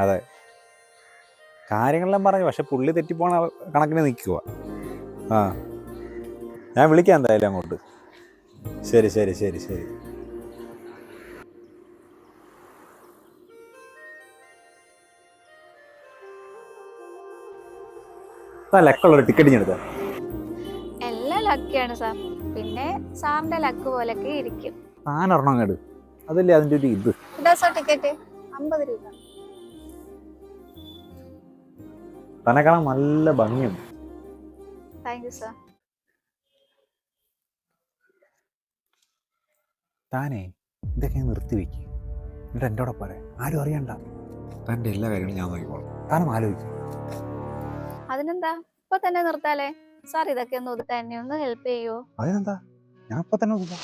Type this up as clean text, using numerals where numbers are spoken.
അതെ, കാര്യങ്ങളെല്ലാം പറഞ്ഞു, പക്ഷെ പുള്ളി തെറ്റിപ്പോണ കണക്കിന് നിൽക്കുക. ആ, ഞാൻ വിളിക്കാം എന്തായാലും അങ്ങോട്ട്. ശരി ശരി ശരി ശരി. ലക്കുള്ളൊരു ടിക്കറ്റ് എടുത്ത എല്ലാം ലക്കിയാണ് സാർ. പിന്നെ സാറിന്റെ ലക്ക് പോലൊക്കെ ഇരിക്കും. താനൊരെണ്ണം കേട്, അതല്ലേ അതിൻ്റെ ഒരു ഇത്. ഇതാ സാർ ടിക്കറ്റ്, 50 രൂപ. തന്നെ കാണാൻ നല്ല ഭംഗിയുണ്ട്. Thank you sir. താനേ ഇതൊക്കെ നിർത്തി വെക്കും, എന്നിട്ട് എൻ്റെ കൂടെ പോരെ, ആരും അറിയണ്ട. തൻ്റെ എല്ലാ കാര്യങ്ങളും ഞാൻ നോക്കിക്കോളാം, താനും ആലോചിക്കും. അതിനെന്താ, ഇപ്പൊ തന്നെ നിർത്താലേ സാർ? ഇതൊക്കെ ഒന്ന് എന്നെ ഒന്ന് ഹെൽപ്പ് ചെയ്യോ? അതിനെന്താ, ഞാൻ ഇപ്പൊ തന്നെ നോക്കാം.